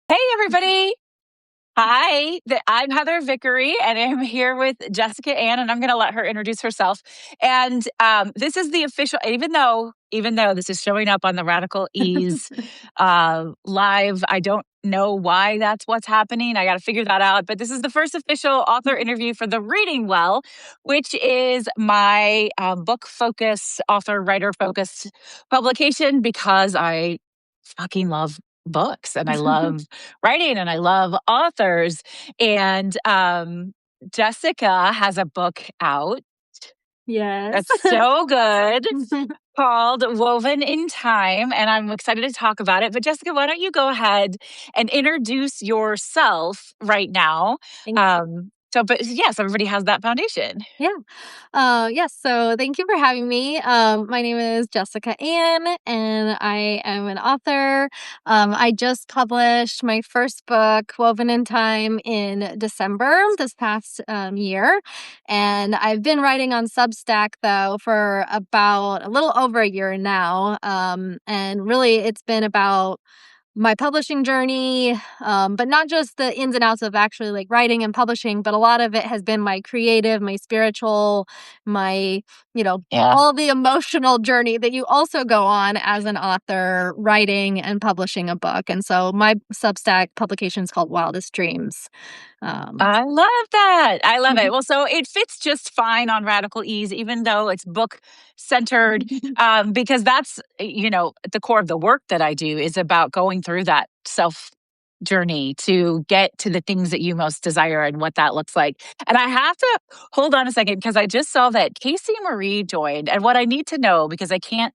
Hey, everybody. Hi, I'm Heather Vickery, and I'm here with Jessica Ann, and I'm going to let her introduce herself. And this is the official, even though this is showing up on the Radical Ease live, I don't know why that's what's happening. I got to figure that out. But this is the first official author interview for the Reading Well, which is my book focused, author writer focused publication because I fucking love books and I love writing and I love authors. And Jessica has a book out Yes. that's so good called Woven in Time. And I'm excited to talk about it. But Jessica, why don't you go ahead and introduce yourself right now? Thank you. But yes, everybody has that foundation. Yeah. Yes. So thank you for having me. My name is Jessica Ann, and I am an author. I just published my first book, Woven in Time, in December this past year. And I've been writing on Substack, though, for about a little over a year now. And really, it's been about my publishing journey, but not just the ins and outs of actually like writing and publishing, but a lot of it has been my creative, my spiritual, my, Yeah. all the emotional journey that you also go on as an author, writing and publishing a book. And so my Substack publication is called Wildest Dreams. Um, I love that. I love it. Well, so it fits just fine on Radical Ease, even though it's book centered, because that's, at the core of the work that I do is about going through that self journey to get to the things that you most desire and what that looks like. And I have to hold on a second because I just saw that Casey Marie joined. And what I need to know, because I can't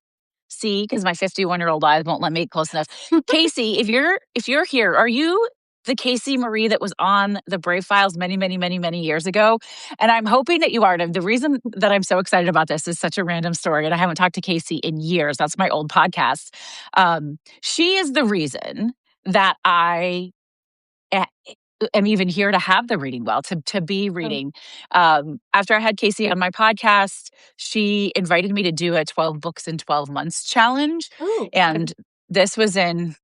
see because my 51-year-old eyes won't let me close enough. Casey, if you're here, are you the Casey Marie that was on the Brave Files many, many, many, many years ago? And I'm hoping that you are. And the reason that I'm so excited about this is such a random story, and I haven't talked to Casey in years. That's my old podcast. She is the reason that I a- am even here to have the Reading Well, to be oh, reading. After I had Casey on my podcast, she invited me to do a 12 books in 12 months challenge. oh, okay. And this was in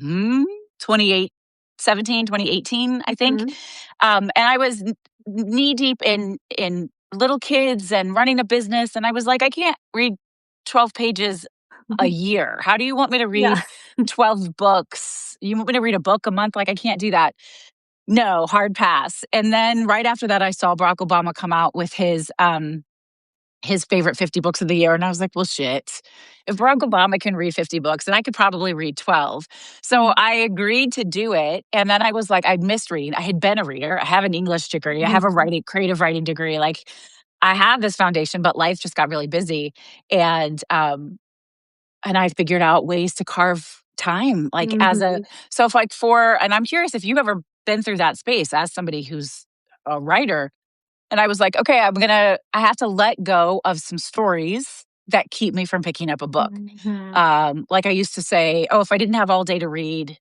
28, 2018, I think. Mhm. And I was knee deep in little kids and running a business. And I was like, I can't read 12 pages a year. How do you want me to Yeah. read 12 books? You want me to read a book a month? Like, I can't do that. No, hard pass. And then right after that, I saw Barack Obama come out with his favorite 50 books of the year. And I was like, well, shit. If Barack Obama can read 50 books, then I could probably read 12. So I agreed to do it. And then I was like, I missed reading. I had been a reader. I have an English degree. I have a creative writing degree. Like, I have this foundation, but life just got really busy. And I figured out ways to carve time, like Mhm. so if and I'm curious if you've ever been through that space as somebody who's a writer. And I was like, okay, I have to let go of some stories that keep me from picking up a book. Mhm. Like I used to say, oh, if I didn't have all day to read,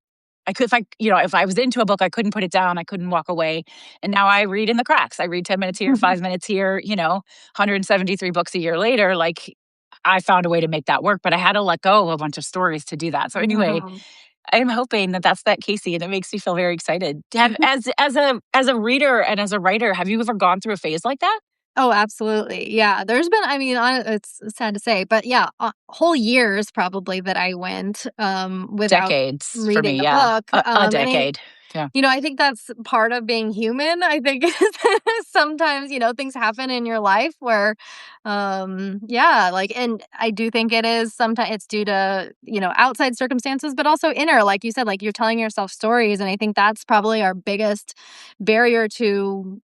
if I was into a book, I couldn't put it down. I couldn't walk away. And now I read in the cracks. I read 10 minutes here, 5 minutes here, 173 books a year later. Like, I found a way to make that work, but I had to let go of a bunch of stories to do that. So anyway, Wow. I'm hoping that that's that Casey, and it makes me feel very excited. As a reader and as a writer, have you ever gone through a phase like that? Oh, absolutely. Yeah, there's been I mean, it's sad to say, but yeah, whole years probably that I went, without Decades for reading me, a yeah. book, A and decade. Yeah. I think that's part of being human. I think sometimes, things happen in your life where, yeah, like, and I do think it is sometimes it's due to, outside circumstances, but also inner, like you said, like you're telling yourself stories. And I think that's probably our biggest barrier to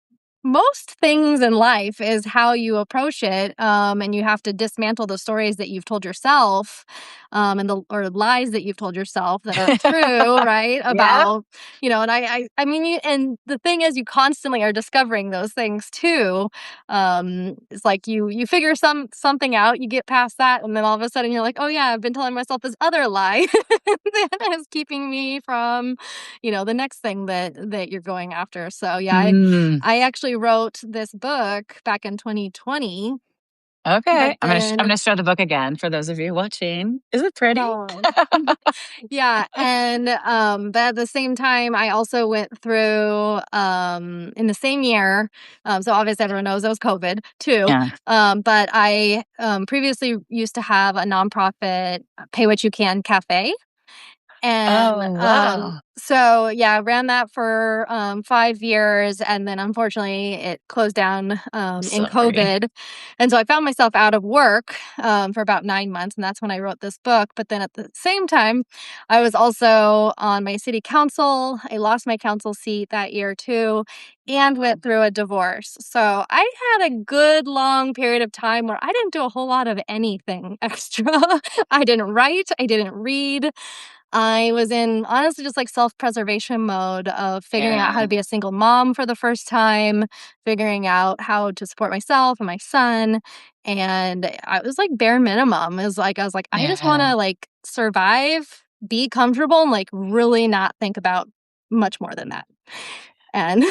most things in life is how you approach it, and you have to dismantle the stories that you've told yourself, and the or lies that you've told yourself that aren't true, right? Yeah. About and I mean, and the thing is, you constantly are discovering those things too. It's like you figure something out, you get past that, and then all of a sudden you're like, oh yeah, I've been telling myself this other lie that is keeping me from, the next thing that you're going after. So yeah, Mm. I actually wrote this book back in 2020, Okay. But I'm then, gonna show the book again for those of you watching. Is it pretty? oh, yeah, and, but at the same time, I also went through, in the same year, so obviously everyone knows it was COVID too, Yeah. but I, previously used to have a nonprofit, Pay What You Can cafe. And, Oh, wow. so, yeah, I ran that for, 5 years, and then unfortunately it closed down, in Sorry. COVID, and so I found myself out of work, for about 9 months, and that's when I wrote this book, but then at the same time, I was also on my city council. I lost my council seat that year too, and went through a divorce, so I had a good long period of time where I didn't do a whole lot of anything extra. I didn't write, I didn't read, I was in honestly just like self-preservation mode of figuring out how to Yeah. be a single mom for the first time, figuring out how to support myself and my son. And I was like bare minimum. It was like I was like, I just Yeah. wanna like survive, be comfortable, and like really not think about much more than that. And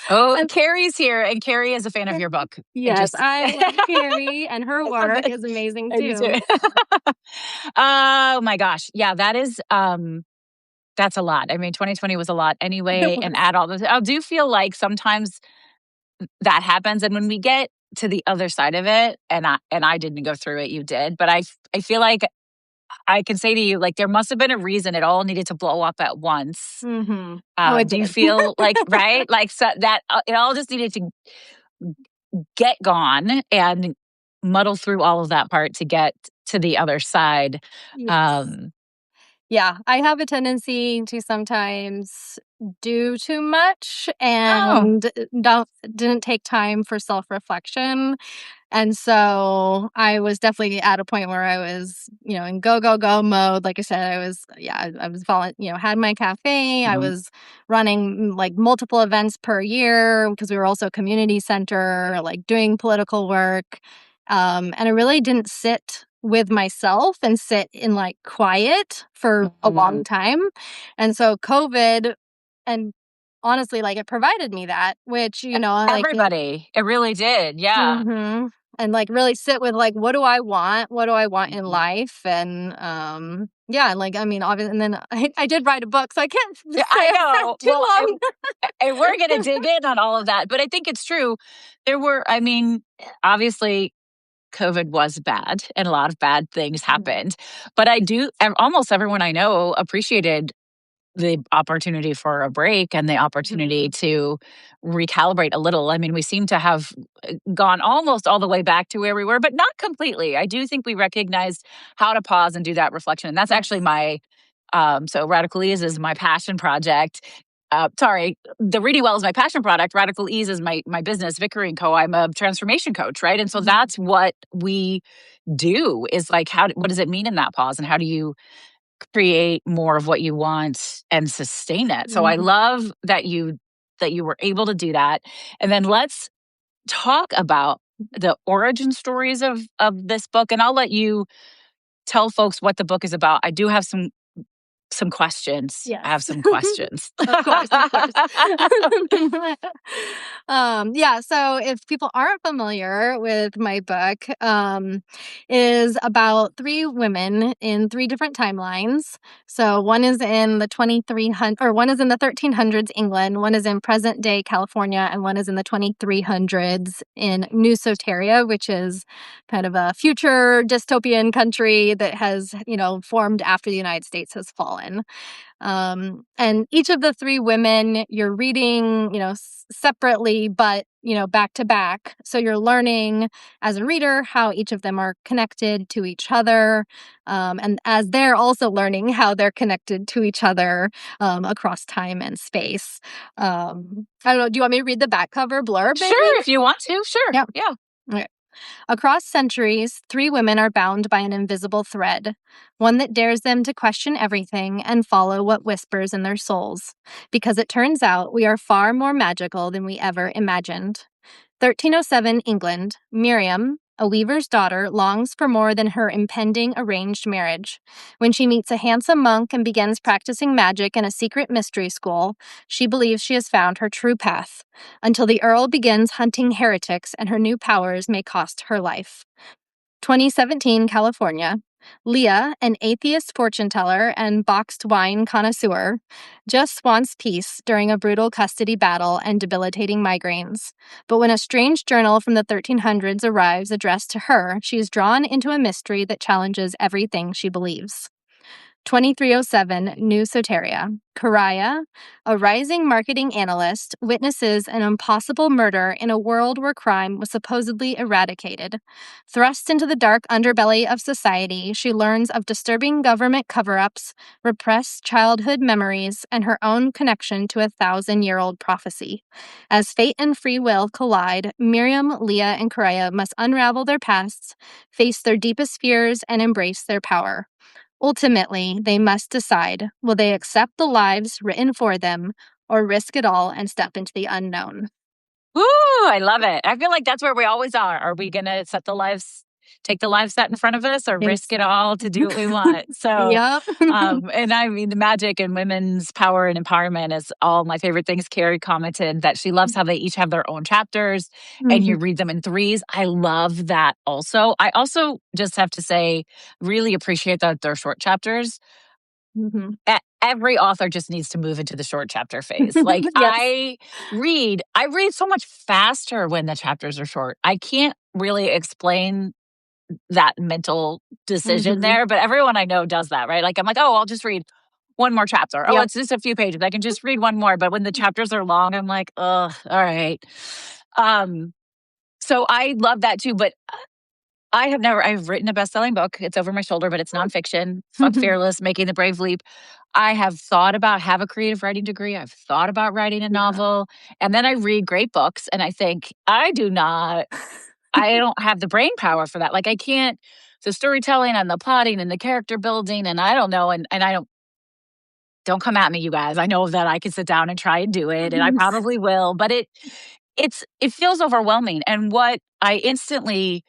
Oh, and Carrie's here, and Carrie is a fan of your book. I yes, just I love Carrie and her I love work it. is amazing I do too. too. Oh my gosh. Yeah, that is that's a lot. I mean, 2020 was a lot It anyway, and was. add all this. I do feel like sometimes that happens, and when we get to the other side of it, and I didn't go through it, you did, but I feel like I can say to you, like, there must have been a reason it all needed to blow up at once. Mhm. Oh, it Do you did. feel like right? Like, so that it all just needed to get gone and muddle through all of that part to get to the other side. Yes. Um, Yeah, I have a tendency to sometimes do too much oh, and don't didn't take time for self-reflection. And so I was definitely at a point where I was, in go, go, go mode. Like I said, I was, yeah, I was had my cafe. I mhm, was running like multiple events per year because we were also a community center, like doing political work. And I really didn't sit with myself and sit in like quiet for a mhm. long time. And so COVID and honestly, like it provided me that, which, like, Everybody, it really did. Yeah. mhm. And, like, really sit with, like, what do I want? What do I want in Mhm. life? And, yeah, like, I mean, obviously, and then I did write a book, so I can't Yeah, say I I sat know. too Well, long. and we're gonna dig in on all of that, but I think it's true. There were, I mean, obviously COVID was bad and a lot of bad things Mhm, happened, but almost everyone I know appreciated the opportunity for a break and the opportunity mhm. to recalibrate a little. I mean, we seem to have gone almost all the way back to where we were, but not completely. I do think we recognized how to pause and do that reflection. And that's actually Yes. my so Radical Ease is my passion project. Sorry, the Reading Well is my passion product. Radical Ease is my business, Vickery and Co. I'm a transformation coach, right? And so Mhm, that's what we do is like what does it mean in that pause, and how do you create more of what you want and sustain it. So I mhm. love that you were able to do that. And then let's talk about the origin stories of this book, and I'll let you tell folks what the book is about. I do have some questions. I have Yes. some questions. Of course, of course. Yeah, so if people aren't familiar with my book, is about 3 women in 3 different timelines. So one is in the 2300 or one is in the 1300s England, one is in present day California, and one is in the 2300s in New Soteria, which is kind of a future dystopian country that has, formed after the United States has fallen. And each of the 3 women you're reading, separately, but, back to back. So you're learning as a reader how each of them are connected to each other. And as they're also learning how they're connected to each other across time and space. I don't know. Do you want me to read the back cover blurb, maybe? Sure, if you want to. Sure. Yeah. Yeah. Okay. Across centuries, 3 women are bound by an invisible thread, one that dares them to question everything and follow what whispers in their souls. Because it turns out we are far more magical than we ever imagined. 1307 England, Miriam, a weaver's daughter, longs for more than her impending arranged marriage. When she meets a handsome monk and begins practicing magic in a secret mystery school, she believes she has found her true path, until the Earl begins hunting heretics and her new powers may cost her life. 2017, California. Leah, an atheist fortune teller and boxed wine connoisseur, just wants peace during a brutal custody battle and debilitating migraines. But when a strange journal from the 1300s arrives addressed to her, she is drawn into a mystery that challenges everything she believes. 2307, New Soteria. Karaya, a rising marketing analyst, witnesses an impossible murder in a world where crime was supposedly eradicated. Thrust into the dark underbelly of society, she learns of disturbing government cover ups, repressed childhood memories, and her own connection to a 1,000-year-old prophecy. As fate and free will collide, Miriam, Leah, and Karaya must unravel their pasts, face their deepest fears, and embrace their power. Ultimately, they must decide, will they accept the lives written for them or risk it all and step into the unknown? Woo, I love it. I feel like that's where we always are. Are we going to take the lives set in front of us or risk it all to do what we want? So, Yep. and I mean, the magic and women's power and empowerment is all my favorite things. Carrie commented that she loves how they each have their own chapters and you Mhm, read them in threes. I love that also. I also just have to say, really appreciate that they're short chapters. mhm. Every author just needs to move into the short chapter phase. Like Yes. I read so much faster when the chapters are short. I can't really explain that mental decision Mhm. there, but everyone I know does that, right? Like I'm like, "Oh, I'll just read one more chapter. Oh, Yep. it's just a few pages. I can just read one more." But when the chapters are long, I'm like, "Ugh, all right." Um, so I love that too, but I've written a best-selling book. It's over my shoulder, but it's nonfiction. Fuck Fearless, Making the Brave Leap. I have a creative writing degree. I've thought about writing a Yeah. novel. And then I read great books and I think, I don't have the brain power for that. Like I can't, the storytelling and the plotting and the character building, and I don't know. And I don't come at me, you guys. I know that I can sit down and try and do it, and I probably will, but it feels overwhelming. And what I instantly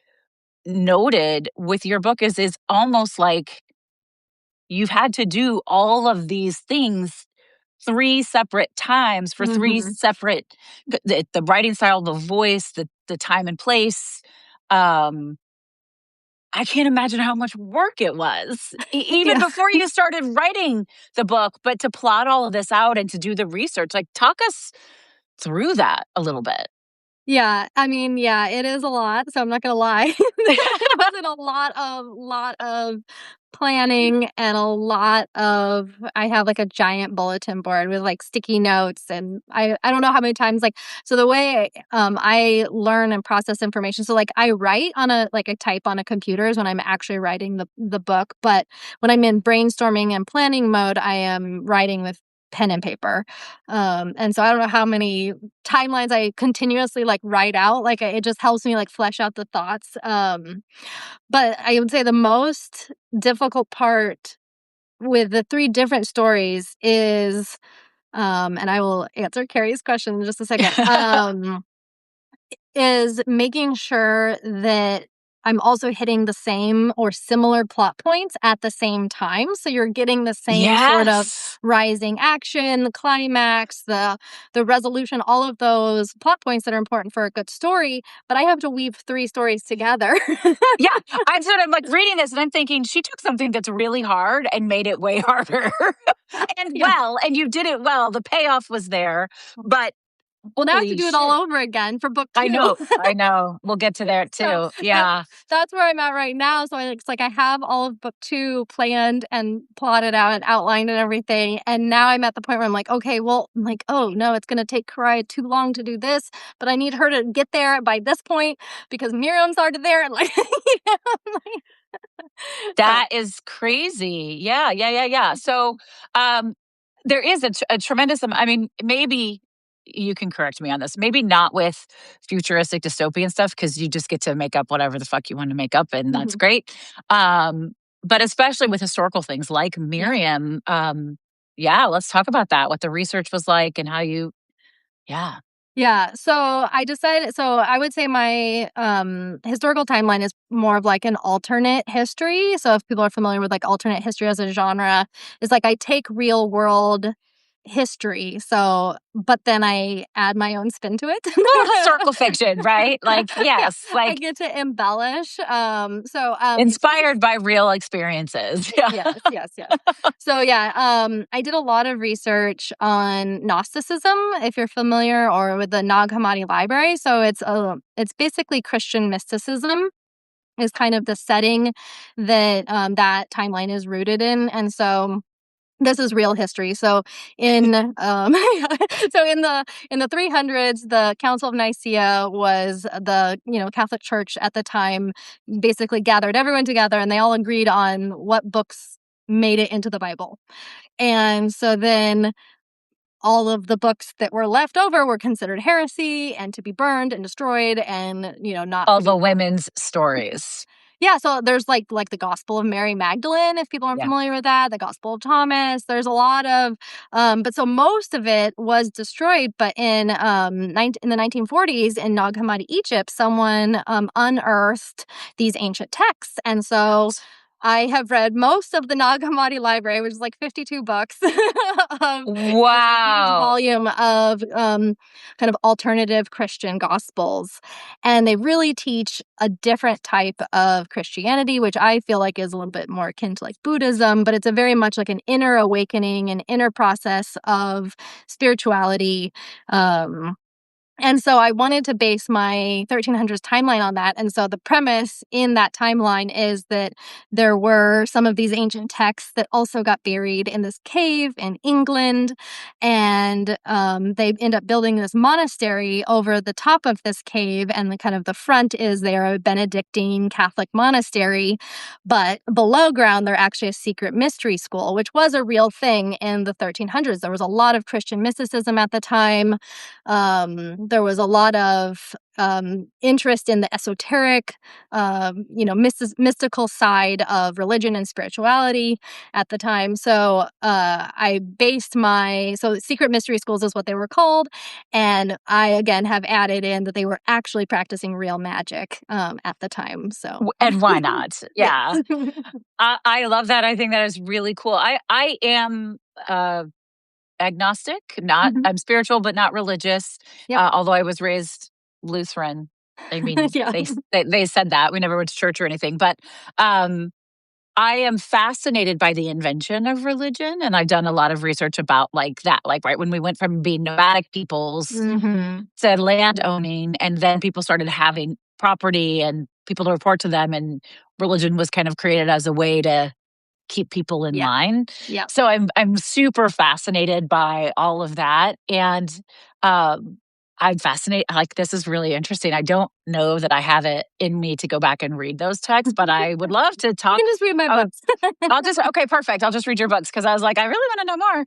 noted with your book is almost like you've had to do all of these things 3 separate times for 3 Mhm. separate the writing style, the voice, the time and place. Um, I can't imagine how much work it was even Yeah. before you started writing the book, but to plot all of this out and to do the research, like, talk us through that a little bit. Yeah, I mean, yeah, it is a lot, so I'm not gonna lie. There wasn't a lot of planning and a lot of I have, like, a giant bulletin board with, like, sticky notes, and I don't know how many times, like so the way, I learn and process information so, like, I write on I type on a computer is when I'm actually writing the book, but when I'm in brainstorming and planning mode, I am writing with pen and paper, and so I don't know how many timelines I continuously, like, write out, like, it just helps me, like, flesh out the thoughts, but I would say the most difficult part with the 3 different stories is, and I will answer Carrie's question in just a second, is making sure that I'm also hitting the same or similar plot points at the same time, so you're getting the same sort of Yes. rising action, the climax, the resolution, all of those plot points that are important for a good story, but I have to weave 3 stories together. Yeah, I'm like reading this and I'm thinking, "She took something that's really hard and made it way harder." Yeah. And you did it well. The payoff was there, but Well, now I have to holy do it all shit. over again for book I 2. know, I know. We'll get to there So, too. uh, Yeah. that's where I'm at right now, so it's like I have all of book 2 planned and plotted out and outlined and everything, and now I'm at the point where I'm like, "Okay, well" I'm like, "Oh, no, it's gonna take Karai too long to do this, but I need her to get there by this point because Miriam's already there," and, like, like so That is crazy. Yeah, yeah, yeah, yeah. So, um, there is a tremendous I mean, maybe you can correct me on this. Maybe not with futuristic dystopian stuff because you just get to make up whatever the fuck you want to make up, and that's Mhm. great. But especially with historical things like Yeah. Miriam, yeah, let's talk about that. What the research was like and how you, yeah. Yeah, so I would say my historical timeline is more of like an alternate history. So if people are familiar with like alternate history as a genre, is like I take real world history. So but then I add my own spin to Well, it. historical fiction, right? Like, Yeah, yes, I like get to embellish. inspired by real experiences. Yeah. Yes, yes, yes. So yeah, I did a lot of research on Gnosticism, if you're familiar, or with the Nag Hammadi library. So it's basically Christian mysticism is kind of the setting that that timeline is rooted in, and so this is real history. So in in the 300s, the Council of Nicaea was the Catholic Church at the time basically gathered everyone together, and they all agreed on what books made it into the Bible. And so then all of the books that were left over were considered heresy and to be burned and destroyed and not All to be the taught. women's stories. Yeah, so there's like the Gospel of Mary Magdalene, if people aren't Yeah. familiar with that, the Gospel of Thomas. There's a lot of, but so most of it was destroyed. But in the 1940s in Nag Hammadi, Egypt, someone unearthed these ancient texts, and so I have read most of the Nag Hammadi library, which is like 52 books. It's a huge Wow. volume of kind of alternative Christian gospels. And they really teach a different type of Christianity, which I feel like is a little bit more akin to like Buddhism, but it's a very much like an inner awakening, an inner process of spirituality. And so I wanted to base my 1300s timeline on that. And so the premise in that timeline is that there were some of these ancient texts that also got buried in this cave in England. And they end up building this monastery over the top of this cave. And the kind of the front is they're a Benedictine Catholic monastery. But below ground, they're actually a secret mystery school, which was a real thing in the 1300s. There was a lot of Christian mysticism at the time. There was a lot of interest in the esoteric, mystical side of religion and spirituality at the time. So I based secret mystery schools is what they were called, and I again have added in that they were actually practicing real magic at the time. So And why not? yes. Yeah. I love that. I think that is really cool. I am uh agnostic, not Mhm. I'm spiritual but not religious. Yep. Although I was raised Lutheran. I mean, Yeah. they said that. We never went to church or anything, but um I am fascinated by the invention of religion, and I've done a lot of research about like that, like right when we went from being nomadic peoples Hmm. to land owning, and then people started having property and people to report to them, and religion was kind of created as a way to keep people in Yeah. line. Yeah. So I'm super fascinated by all of that, and um, I'm fascinated. Like this is really interesting. I don't know that I have it in me to go back and read those texts, but I would love to You talk. can just read my Oh, books. I'll just okay, perfect. I'll just read your books because I was like, I really want to know more.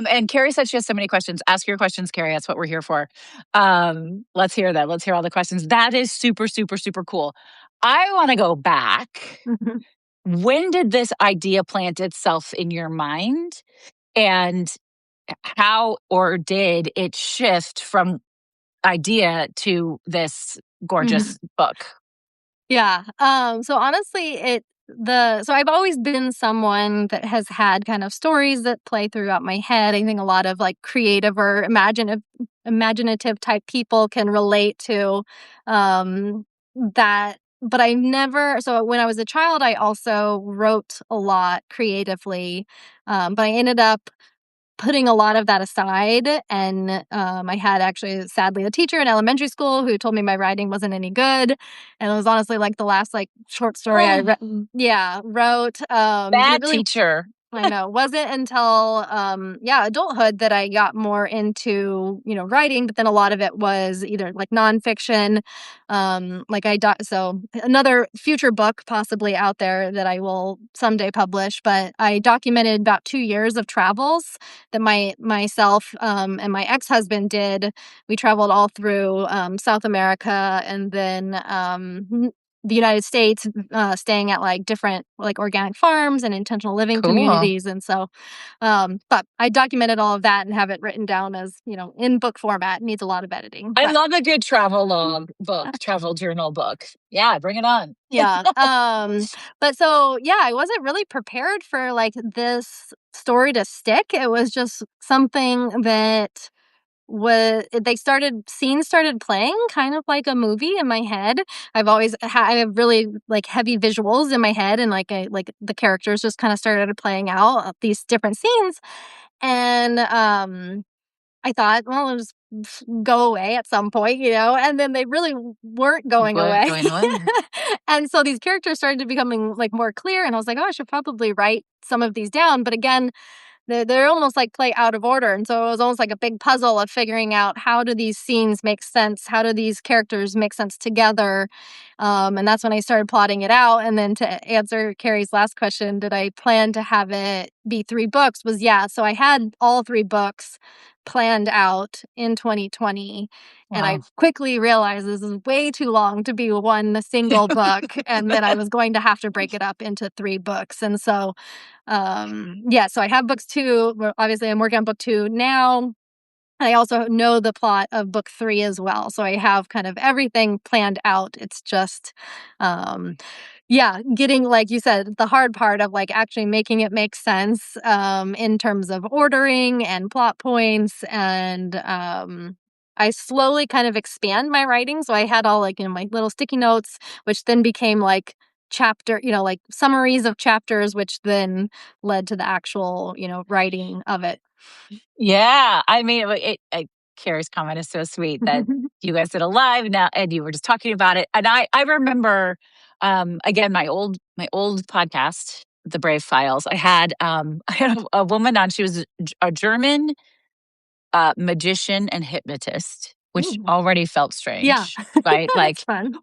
And Carrie said she has so many questions. Ask your questions, Carrie. That's what we're here for. Let's hear that. Let's hear all the questions. That is super, super, super cool. I want to go back. Mhm. When did this idea plant itself in your mind? And how or did it shift from idea to this Mhm. gorgeous book? Yeah. So honestly, so I've always been someone that has had kind of stories that play throughout my head. I think a lot of like creative or imaginative type people can relate to that. But I never, so when I was a child, I also wrote a lot creatively. But I ended up putting a lot of that aside, and I had actually sadly a teacher in elementary school who told me my writing wasn't any good, and it was honestly like the last like short story I wrote, and it Bad really teacher. I know. Wasn't until, adulthood that I got more into, writing, but then a lot of it was either like nonfiction, so another future book possibly out there that I will someday publish, but I documented about 2 years of travels that myself, and my ex-husband did. We traveled all through, South America and then, the United States, staying at like different like organic farms and intentional living Cool. communities. And so, but I documented all of that and have it written down as, in book format. It needs a lot of editing, I but love a good travel log book, travel journal book. Yeah, bring it on. yeah. But so yeah, I wasn't really prepared for like this story to stick. It was just something that scenes started playing kind of like a movie in my head. I have really like heavy visuals in my head, and like the characters just kind of started playing out these different scenes. And I thought, well, it'll just go away at some point, and then they really weren't going What away. going away? And so these characters started becoming like more clear, and I was like, oh, I should probably write some of these down. But again, they're almost like play out of order. And so it was almost like a big puzzle of figuring out, how do these scenes make sense? How do these characters make sense together? And that's when I started plotting it out. And then to answer Carrie's last question, did I plan to have it be 3 books? Was yeah. So I had all 3 books planned out in 2020. And I Wow. quickly realized this is way too long to be one single book, and that I was going to have to break it up into 3 books. And so yeah, so I have books 2. Obviously, I'm working on book 2 now. I also know the plot of book 3 as well. So I have kind of everything planned out. It's just, um, yeah, getting, like you said, the hard part of like actually making it make sense, in terms of ordering and plot points. And I slowly kind of expand my writing. So I had all like, my little sticky notes, which then became like like summaries of chapters, which then led to the actual, writing of it. Yeah, I mean, Carrie's comment is so sweet that you guys did a live now, and you were just talking about it. And I remember, again, my old podcast, The Brave Files. I had a woman on. She was a German magician and hypnotist, which Ooh. already felt Yeah. strange, right? That's Like, fun.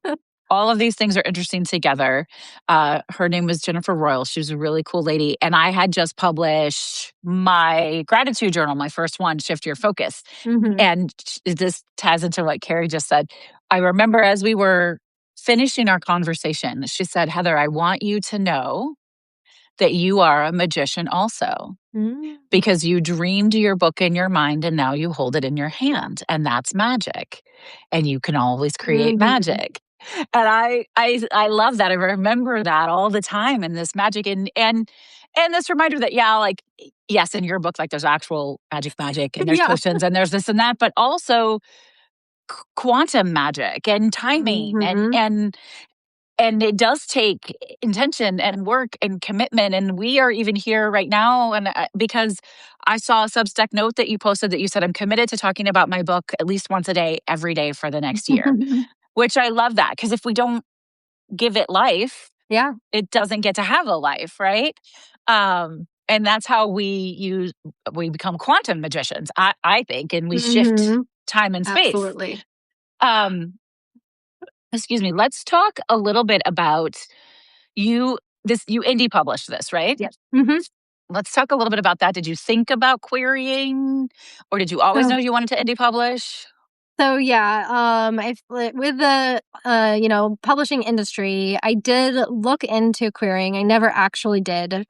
all of these things are interesting together. Her name was Jennifer Royal. She was a really cool lady. And I had just published my gratitude journal, my first one, Shift Your Focus. Mhm. And this ties into what Carrie just said. I remember as we were finishing our conversation, she said, Heather, I want you to know that you are a magician also, Mm. because you dreamed your book in your mind and now you hold it in your hand. And that's magic. And you can always create Mhm. magic. And I love that. I remember that all the time, and this magic, and this reminder that, yeah, like, yes, in your book, like, there's actual magic and there's Yeah. potions and there's this and that, but also quantum magic and timing, Mhm. and it does take intention and work and commitment. And we are even here right now, and because I saw a Substack note that you posted that you said, I'm committed to talking about my book at least once a day, every day for the next year, which I love that, because if we don't give it life, Yeah. it doesn't get to have a life, right? And that's how we become quantum magicians, I think, and we shift Mhm. time and space. Absolutely. Um, excuse me. Let's talk a little bit about you. You indie published this, right? Yes. Mhm. Let's talk a little bit about that. Did you think about querying, or did you always know So you wanted to indie publish? So yeah, with the publishing industry, I did look into querying. I never actually did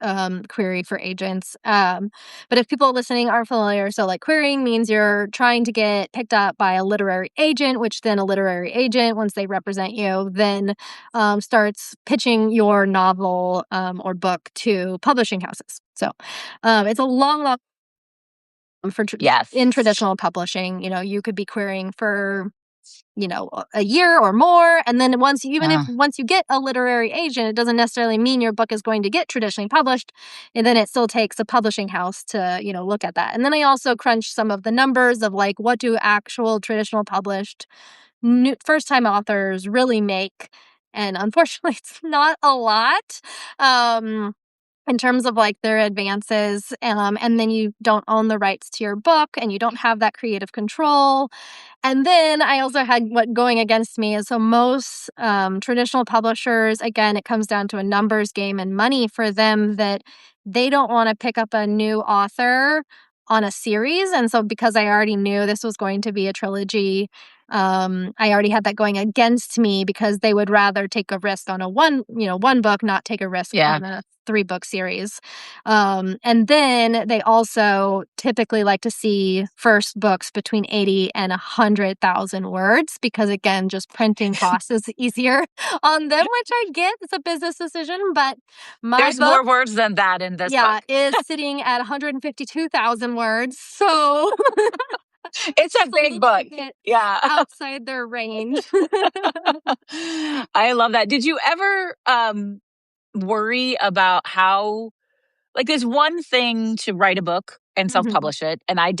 query for agents. But if people listening aren't familiar, so like querying means you're trying to get picked up by a literary agent, which then a literary agent, once they represent you, then starts pitching your novel or book to publishing houses. So it's a long in Yes. traditional publishing, you could be querying for, a year or more. And then once you get a literary agent, it doesn't necessarily mean your book is going to get traditionally published. And then it still takes a publishing house to, look at that. And then I also crunched some of the numbers of like, what do actual traditional published new first time authors really make? And unfortunately, it's not a lot. In terms of like their advances, and then you don't own the rights to your book, and you don't have that creative control. And then I also had what going against me is, so most traditional publishers, again, it comes down to a numbers game and money for them, that they don't want to pick up a new author on a series. And so because I already knew this was going to be a trilogy, I already had that going against me because they would rather take a risk on one book, not take a risk Yeah. on a 3-book series. And then they also typically like to see first books between 80 and 100,000 words because, again, just printing costs is easier on them, which I get. It's a business decision, but my There's book, more words than that in this yeah, book. is sitting at 152,000 words. So It's a it's a big little book. bit Yeah. outside their range. I love that. Did you ever worry about how, like, there's one thing to write a book and Mhm. self-publish it, and I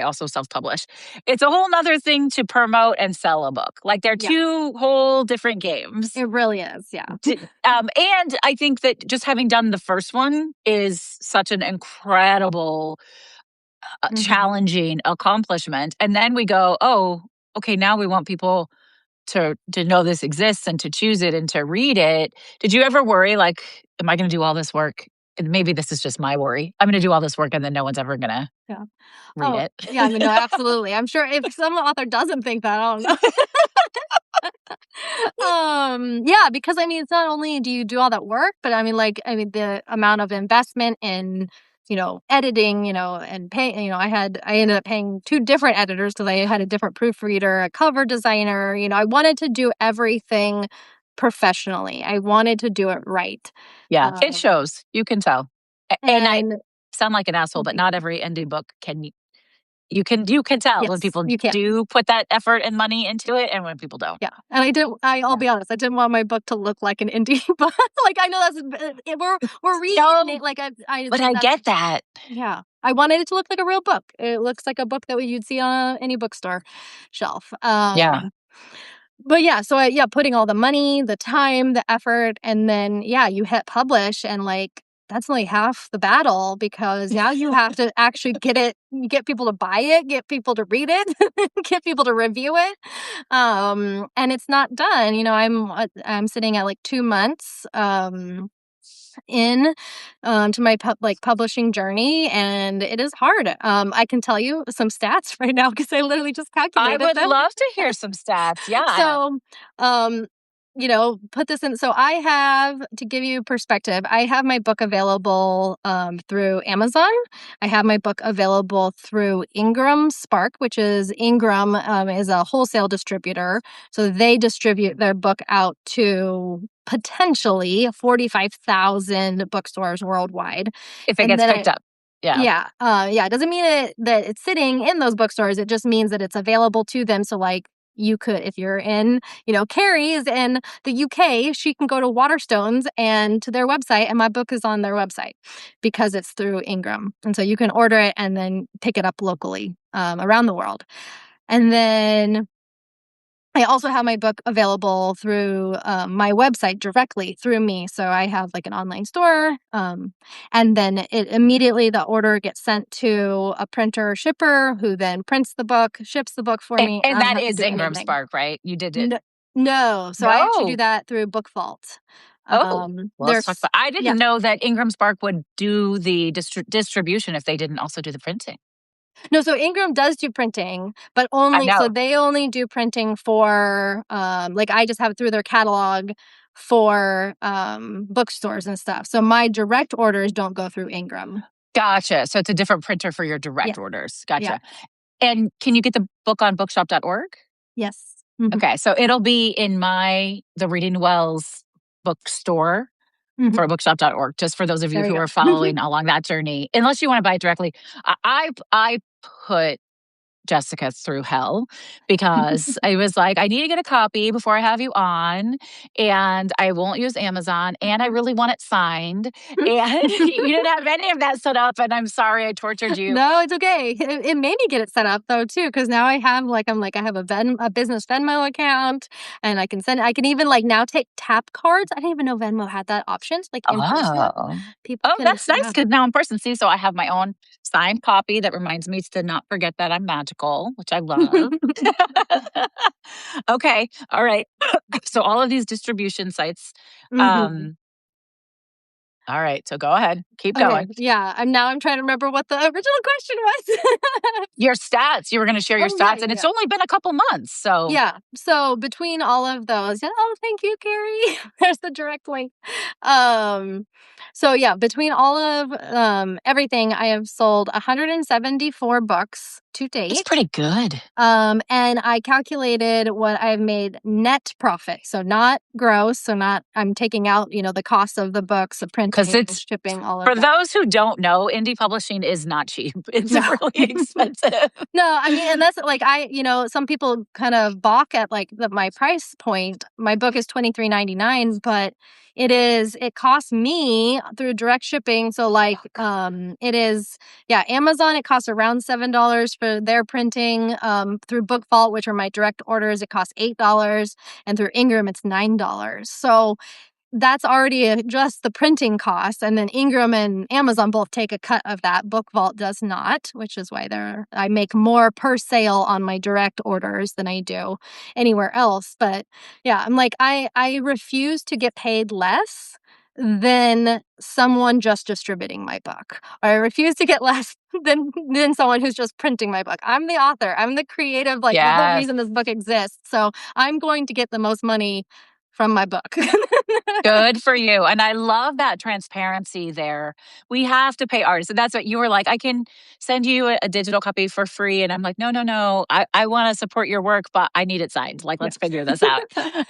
also self-publish. It's a whole nother thing to promote and sell a book. Like, they're Yeah, two whole different games. it really is. Yeah. And I think that just having done the first one is such an incredible, Mhm. challenging accomplishment. And then we go, oh, okay, now we want people to know this exists and to choose it and to read it. Did you ever worry, like, am I going to do all this work? And maybe this is just my worry. I'm going to do all this work and then no one's ever going to Yeah. read Oh, it. yeah, I mean, no, absolutely. I'm sure if some author doesn't think that, I don't know. Yeah, because I mean, it's not only do you do all that work, but I mean, the amount of investment in, editing, and pay, I ended up paying 2 different editors because I had a different proofreader, a cover designer. I wanted to do everything professionally. I wanted to do it right. Yeah, it Um, shows. You can tell. And I and sound like an asshole, well, but thank not you. every indie book can you can tell when Yes, people you can. do put that effort and money into it and when people don't. Yeah, and I'll Yeah. be honest, I didn't want my book to look like an indie book. Like, I know we're No, reading like, I but I that's get that. yeah. I wanted it to look like a real book. It looks like a book that you'd see on any bookstore shelf. Yeah. But yeah, so putting all the money, the time, the effort, and then, yeah, you hit publish, and, like, that's only half the battle because now you have to actually get people to buy it, get people to read it, get people to review it. And it's not done. I'm sitting at like 2 months in to my publishing journey, and it is hard. I can tell you some stats right now because I literally just I calculated would them. love to hear some stats. Yeah. So, um, put this in. So I have, to give you perspective, I have my book available through Amazon. I have my book available through Ingram Spark, which is Ingram is a wholesale distributor. So they distribute their book out to potentially 45,000 bookstores worldwide. If it And gets then picked up. Yeah. yeah, it doesn't mean that it's sitting in those bookstores. It just means that it's available to them. So, like, you could, if you're in, Carrie's in the UK, she can go to Waterstones and to their website, and my book is on their website because it's through Ingram. And so you can order it and then pick it up locally around the world. And then I also have my book available through my website directly through me. So I have like an online store, and then the order gets sent to a printer or shipper who then prints the book, ships the book for me. And I don't that have to is do Ingram anything. Spark, right? You did it. No, no, so I actually do No. that through Book Vault. Oh, well, let's talk There's about. I Yeah. didn't know that Ingram Spark would do the distribution if they didn't also do the printing. No, so Ingram does do printing, but I know. they only do printing for, like, I just have it through their catalog for, bookstores and stuff. So my direct orders don't go through Ingram. Gotcha. So it's a different printer for your Yeah, direct orders. yeah, Gotcha. And can you get the book on bookshop.org? yes. Mhm, Okay. So it'll be in the Reading Wells bookstore mhm. for bookshop.org, just for those of you There you who are go. following along that journey. Unless you want to buy it directly. I put Jessica through hell because I was like, I need to get a copy before I have you on, and I won't use Amazon, and I really want it signed. And you didn't have any of that set up, and I'm sorry I tortured you. No, it's okay. It made me get it set up though too, because now I have I have a business Venmo account, and I can even like now take tap cards. I didn't even know Venmo had that option. Like in person, Oh. people Oh, can that's nice yeah. because now in person, see, so I have my own signed copy that reminds me to not forget that I'm magical, which I love. Okay. All right. So all of these distribution sites. Mhm. Um, all right. So go ahead. Keep Okay, going. yeah. I'm trying to remember what the original question was. Your stats. You were going to share your Oh, yeah, stats, yeah, and it's yeah. only been a couple months. So Yeah. So between all of those, oh, thank you, Carrie. There's the direct link. Um, so yeah, between all of everything, I have sold 174 books to it's date. pretty good. And I calculated what I've made net profit. So not gross. So not I'm taking out, the cost of the books, the Because printing, it's, shipping, all of for that. those who don't know, indie publishing is not cheap. It's No. really expensive. No, I mean, and that's like some people kind of balk at like my price point. My book is $23.99, but it costs me through direct shipping. So like it is, yeah, Amazon, it costs around $7 for their printing. Through Book Vault, which are my direct orders, it costs $8. And through Ingram, it's $9. So that's already just the printing costs, and then Ingram and Amazon both take a cut of that. Book Vault does not, which is why I make more per sale on my direct orders than I do anywhere else. But yeah, I'm like I refuse to get paid less than someone just distributing my book. Or I refuse to get less than someone who's just printing my book. I'm the author. I'm the creative, like the whole Yes. reason this book exists. So I'm going to get the most money from my book. Good for you. And I love that transparency there. We have to pay artists. And that's what you were like, I can send you a digital copy for free. And I'm like, no, no, no. I want to support your work, but I need it signed. Like, let's Yes. figure this out.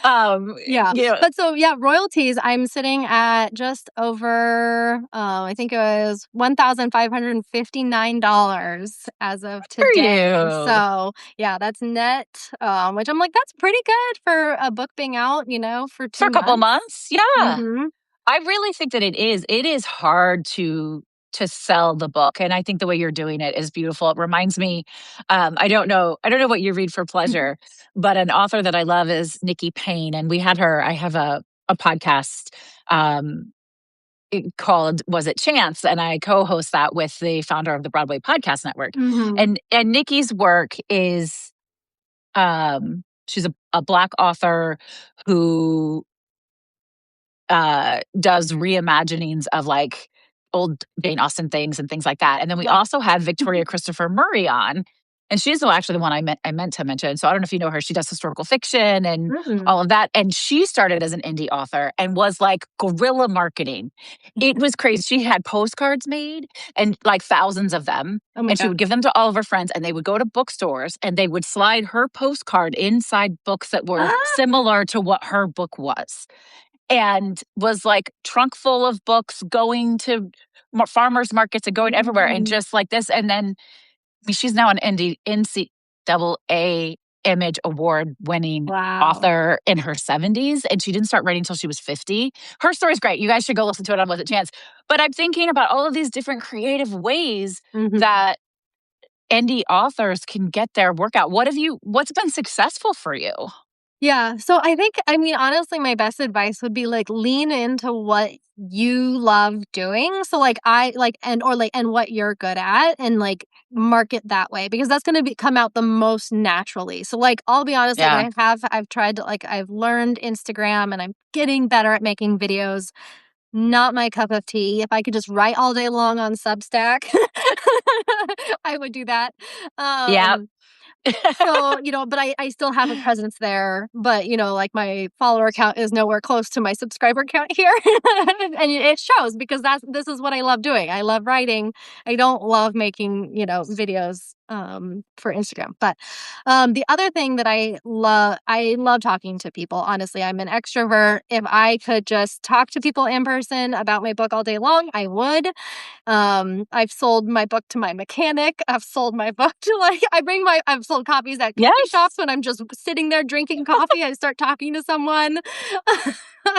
Um, Yeah. you know, But so, yeah, royalties, I'm sitting at just over, I think it was $1,559 as of for today. you. So, yeah, that's net, which I'm like, that's pretty good for a book being out, for For 2 a couple months. months. Yeah. Mm-hmm. I really think that it is. It is hard to sell the book, and I think the way you're doing it is beautiful. It reminds me, I don't know what you read for pleasure, but an author that I love is Nikki Payne, and we had her. I have a podcast um, called "Was It Chance," and I co-host that with the founder of the Broadway Podcast Network. Mm-hmm. And Nikki's work is she's a Black author who does reimaginings of like old Jane Austen things and things like that. And then we Yeah. also have Victoria Christopher Murray on. And she's actually the one I meant to mention. So I don't know if you know her. She does historical fiction and Mm-hmm. all of that. And she started as an indie author and was like guerrilla marketing. It was crazy. She had postcards made and like thousands of them. Oh my And she God. would give them to all of her friends, and they would go to bookstores and they would slide her postcard inside books that were similar to what her book was, and was like trunk full of books, going to farmers markets and going everywhere, and Mhm. just like this. And then I mean, she's now an NCAA Image Award winning Wow. author in her 70s, and she didn't start writing until she was 50. Her story's great. You guys should go listen to it on Was It Chance. But I'm thinking about all of these different creative ways Mhm. that indie authors can get their work out. What's been successful for you? Yeah. So I mean, honestly, my best advice would be like lean into what you love doing. So like and what you're good at, and like market that way, because that's going to come out the most naturally. So like I'll be honest, like Yeah. I've tried to, like I've learned Instagram and I'm getting better at making videos. Not my cup of tea. If I could just write all day long on Substack, I would do that. Yeah. Um so, but I still have a presence there, but, like my follower count is nowhere close to my subscriber count here. And it shows, because this is what I love doing. I love writing. I don't love making, videos for Instagram. But the other thing that I love talking to people. Honestly, I'm an extrovert. If I could just talk to people in person about my book all day long, I would. I've sold my book to my mechanic. I've sold my book to I've sold copies at coffee shops Yes. when I'm just sitting there drinking coffee. I start talking to someone.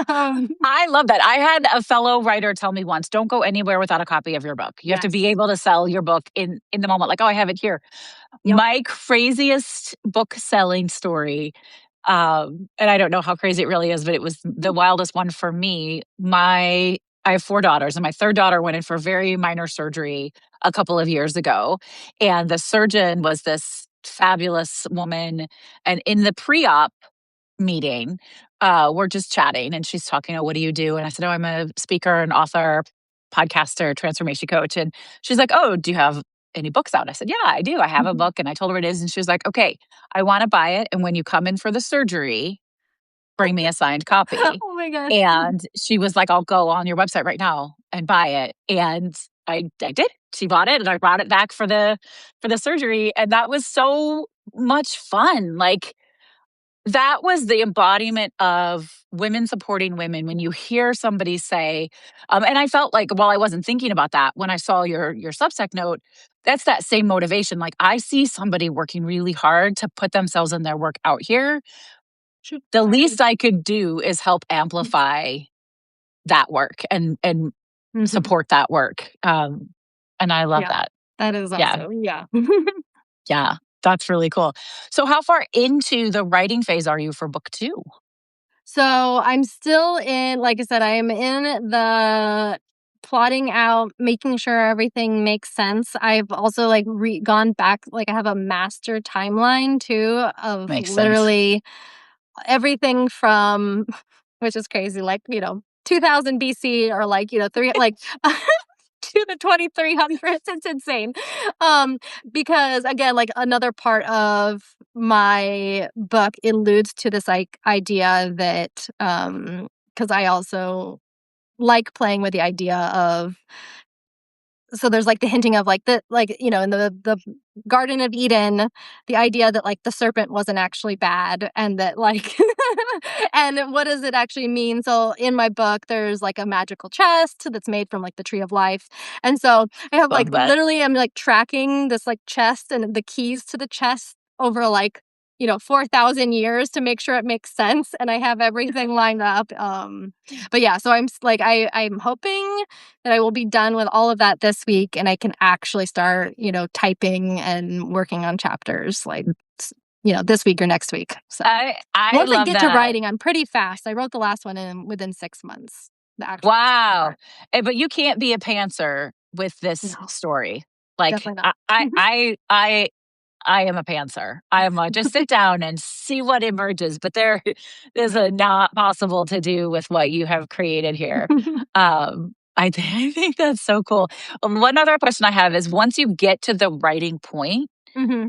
um, I love that. I had a fellow writer tell me once, don't go anywhere without a copy of your book. You have to be yes. able to sell your book in the moment. Like, oh, I have it here. Yep. My craziest book selling story, and I don't know how crazy it really is, but it was the wildest one for me. I have four daughters, and my third daughter went in for very minor surgery a couple of years ago. And the surgeon was this fabulous woman. And in the pre-op meeting, we're just chatting, and she's talking, oh, what do you do? And I said, oh, I'm a speaker and author, podcaster, transformation coach. And she's like, oh, do you have any books out?" I said, "Yeah, I do. I have a Mhm. book." And I told her what it is. And she was like, "Okay, I want to buy it. And when you come in for the surgery, bring me a signed copy." Oh my gosh. And she was like, "I'll go on your website right now and buy it." And I did. She bought it and I brought it back for the surgery. And that was so much fun. Like that was the embodiment of women supporting women when you hear somebody say, and I felt like while I wasn't thinking about that, when I saw your Substack note, that's that same motivation. Like I see somebody working really hard to put themselves in their work out here. The least I could do is help amplify that work and Mhm. support that work. And I love Yeah, that. that is Yeah. awesome. Yeah. Yeah. That's really cool. So how far into the writing phase are you for book 2? So I'm still in, like I said, I am in the plotting out, making sure everything makes sense. I've also like gone back, like I have a master timeline too of Makes sense. literally everything from, which is crazy, like, 2000 BC or like, three, like to the 2300s. It's insane. Um, because again, like another part of my book alludes to this like idea that, because I also like playing with the idea of, so there's like the hinting of like in the Garden of Eden, the idea that like the serpent wasn't actually bad and that like and what does it actually mean? So in my book there's like a magical chest that's made from like the tree of life. And so I have like Love that. literally I'm like tracking this like chest and the keys to the chest over like 4,000 years to make sure it makes sense and I have everything lined up. But yeah, so like I'm hoping that I will be done with all of that this week and I can actually start, typing and working on chapters like, this week or next week. So I once I love get to that. writing, I'm pretty fast. I wrote the last one in within 6 months. The actual Wow. part. But you can't be a pantser with this No, story. Like definitely not. I am a pantser. I am a just sit down and see what emerges. But there is a not possible to do with what you have created here. I think that's so cool. One other question I have is once you get to the writing point, hmm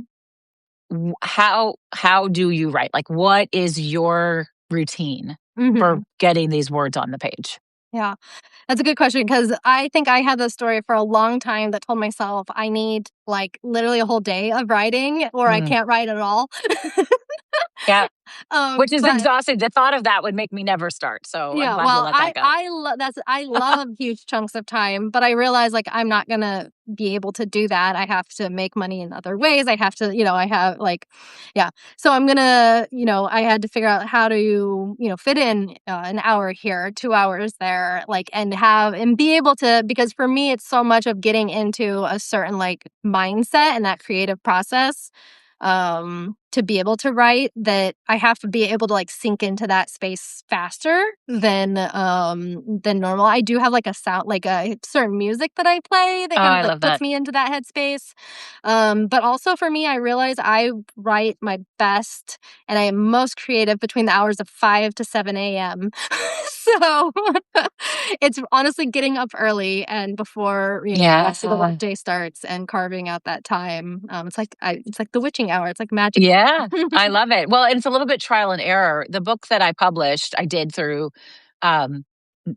how do you write? Like what is your routine for hmm getting these words on the page? Yeah. That's a good question because I think I had this story for a long time that told myself I need like literally a whole day of writing or I Mm, can't write at all. yeah, which is But exhausting. The thought of that would make me never start. So I'm yeah, glad you well, let that go. I love huge chunks of time, but I realize like I'm not gonna be able to do that. I have to make money in other ways. I have to, I have like, yeah. So I'm gonna, I had to figure out how to, fit in an hour here, 2 hours there, like, and be able to, because for me, it's so much of getting into a certain like mindset and that creative process to be able to write that I have to be able to like sink into that space faster than normal. I do have like a sound like a certain music that I play that Oh, kind of I like love puts that. me into that headspace. But also for me, I realize I write my best and I am most creative between the hours of 5 to 7 a.m. So it's honestly getting up early and before, the Yeah. rest of the workday starts and carving out that time. It's like the witching hour. It's like magical. Yeah, I love it. Well, it's a little bit trial and error. The book that I published, I did through um,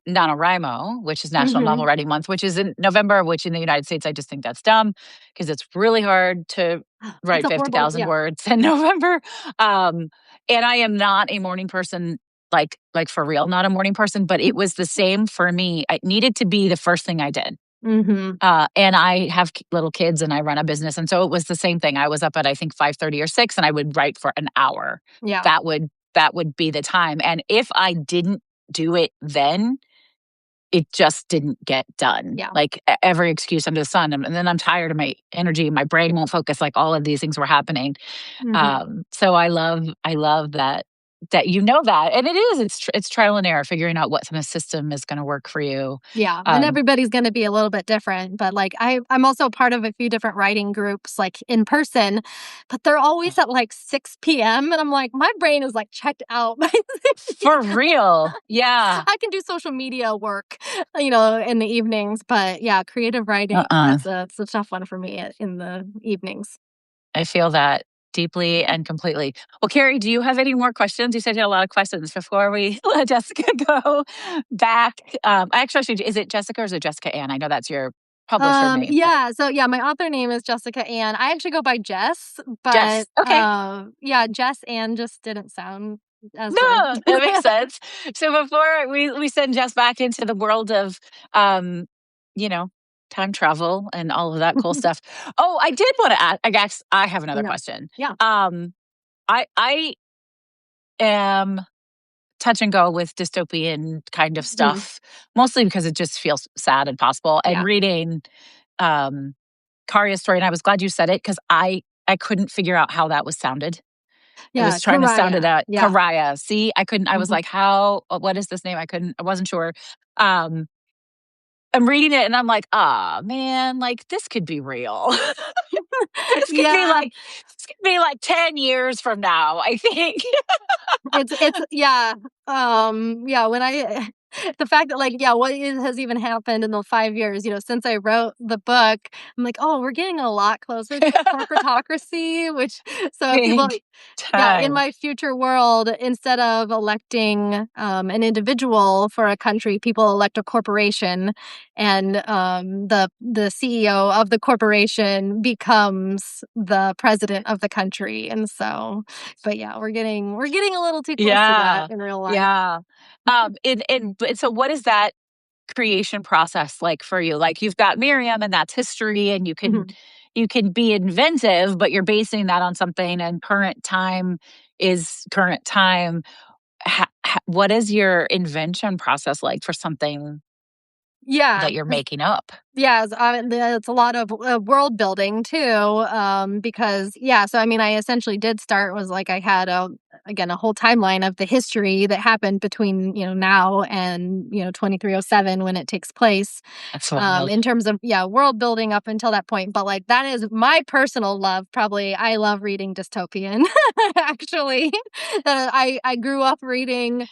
NaNoWriMo, which is National Novel Mhm. Writing Month, which is in November, which in the United States, I just think that's dumb because it's really hard to It's write a horrible 50,000 yeah. words in November. Um, and I am not a morning person, like for real, not a morning person, but it was the same for me. It needed to be the first thing I did. Mhm. And I have little kids and I run a business. And so it was the same thing. I was up at, I think, 5:30 or 6 and I would write for an hour. Yeah. That would be the time. And if I didn't do it then, it just didn't get done. Yeah. Like every excuse under the sun. And then I'm tired of my energy, my brain won't focus, like all of these things were happening. Mhm. So I love that. that you know that. And it is, it's trial and error, figuring out what kind of system is going to work for you. Yeah, and everybody's gonna be a little bit different, but, like, I'm also part of a few different writing groups, like, in person, but they're always at, like, 6 p.m., and I'm like, "My brain is, like, checked out by 6 For real. Yeah. I can do social media work, in the evenings, but, yeah, creative writing, Uh-uh. it's a tough one for me in the evenings. I feel that deeply and completely. Well, Carrie, do you have any more questions? You said you had a lot of questions before we let Jessica go back. I actually should, is it Jessica or is it Jessica Ann? I know that's your publisher name, but Yeah, so, yeah, my author name is Jessica Ann. I actually go by Jess, but, Jess. Okay. yeah, Jess Ann just didn't sound as good. No, that makes sense. So before we send Jess back into the world of, um, you know, time travel and all of that cool stuff. Oh, I did want to ask. I guess I have another Yeah. question. Yeah. I am touch and go with dystopian kind of Mhm. stuff, mostly because it just feels sad and possible. And Yeah. reading um, Karya's story, and I was glad you said it because I couldn't figure out how that was sounded. I Yeah, was trying to sound it Karaya. out. Yeah. Karaya. See, I couldn't. I was Mhm. like, how? What is this name? I couldn't. I wasn't sure. Um, I'm reading it, and I'm like, ah, man, like this could be real. this could be Yeah. like this could be like 10 years from now. I think. It's yeah. Yeah, when I the fact that, like, yeah, has even happened in the 5 years, since I wrote the book, I'm like, "Oh, we're getting a lot closer to corporatocracy," which so people Big yeah, in time. my future world, instead of electing, an individual for a country, people elect a corporation, and, the CEO of the corporation becomes the president of the country, and so but yeah, we're getting a little too close to that Yeah. in real life. Yeah. And so what is that creation process like for you? Like you've got Miriam and that's history and Mhm. you can be inventive, but you're basing that on something and current time is current time. What is your invention process like for something Yeah. that you're making up? Yeah, it's a lot of world building too, because yeah. So I mean, I essentially did start was like I had a whole timeline of the history that happened between now and 2307 when it takes place, That's wild. in terms of world building up until that point. But like that is my personal love. Probably I love reading dystopian. Actually, I grew up reading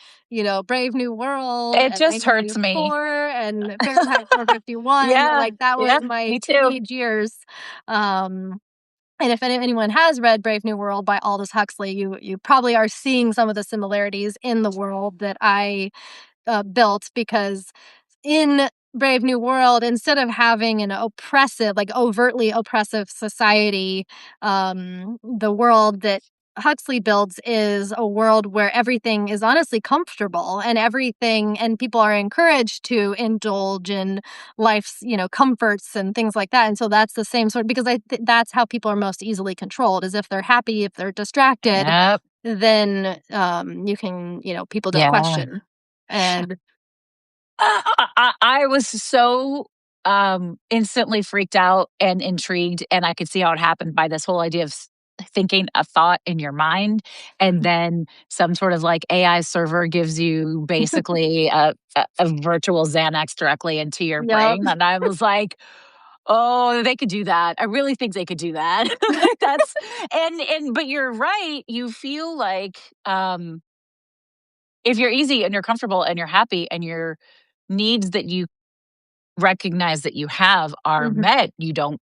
Brave New World It and just hurts me. 1984 and Fahrenheit 451, Yeah. like, that Yeah. was my Me too. teenage years, um, and if anyone has read Brave New World by Aldous Huxley, you probably are seeing some of the similarities in the world that I, built because in Brave New World, instead of having an oppressive, like overtly oppressive society, the world that Huxley builds is a world where everything is honestly comfortable and people are encouraged to indulge in life's, comforts and things like that. And so that's the same sort because that's how people are most easily controlled is if they're happy, if they're distracted, Yep. then you can, people don't Yeah. question. And I was so instantly freaked out and intrigued, and I could see how it happened by this whole idea of thinking a thought in your mind, and then some sort of like AI server gives you basically a virtual Xanax directly into your yep. brain. And I was like, oh, they could do that. I really think they could do that. Like that's but you're right. You feel like if you're easy and you're comfortable and you're happy and your needs that you recognize that you have are Mhm. met, you don't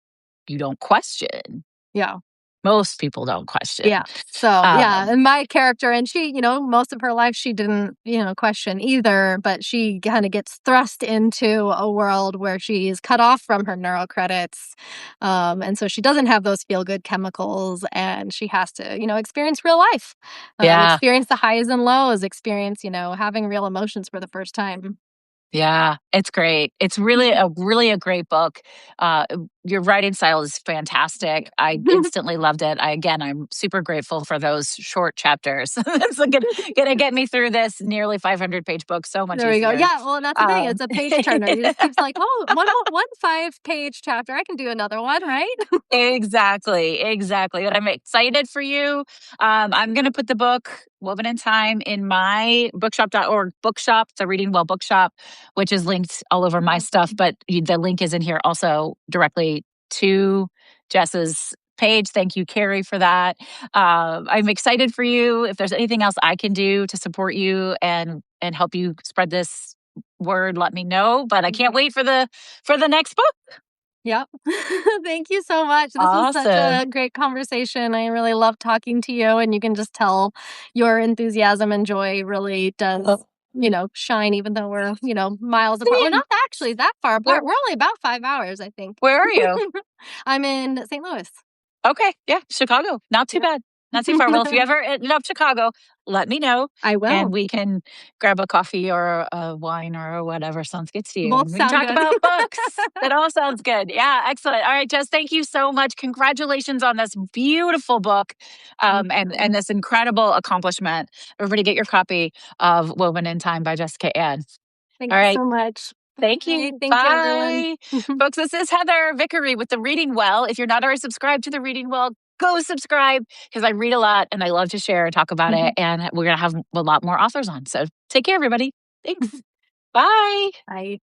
question. Yeah. Most people don't question. Yeah. So, yeah, Um, and my character and she, most of her life she didn't, question either, but she kinda gets thrust into a world where she's cut off from her neurocredits, and so she doesn't have those feel-good chemicals, and she has to, experience real life, yeah, experience the highs and lows, experience, having real emotions for the first time. yeah, it's great. It's really a great book. Uh, your writing style is fantastic. I instantly loved it. I'm super grateful for those short chapters. It's gonna get me through this nearly 500-page book so much There we go. easier. Yeah, well, that's the thing, Um, it's a page turner, you just keeps like, "Oh, one 5-page chapter, I can do another one, right?" Exactly, exactly, and I'm excited for you. I'm gonna put the book Woven in Time in my bookshop.org bookshop, the Reading Well bookshop, which is linked all over my stuff. But the link is in here also directly to Jess's page. Thank you, Carrie, for that. I'm excited for you. If there's anything else I can do to support you and help you spread this word, let me know. But I can't wait for the next book. Yep. Thank you so much. This was such Awesome. a great conversation. I really love talking to you, and you can just tell your enthusiasm and joy really does, shine, even though we're, miles apart. We're Yeah. not actually that far Where apart. We're only about 5 hours, I think. where are you? I'm in St. Louis. Okay, yeah, Chicago. Not too Yep. bad. Not too far. Well, if you ever end up Chicago, let me know I and will. we can grab a coffee or a wine or whatever sounds good to you. Both And we can sound talk good. about books. That all sounds good. Yeah, excellent. All right, Jess, thank you so much. Congratulations on this beautiful book Thank and you. this incredible accomplishment. Everybody get your copy of Woven in Time by Jessica Ann. Thank All you right. so much. Thank All right. you. Thank you, everyone. Bye. Folks, this is Heather Vickery with the Reading Well. If you're not already subscribed to the Reading Well, go subscribe because I read a lot and I love to share and talk about it. And we're going to have a lot more authors on. So take care, everybody. Thanks. Bye. Bye.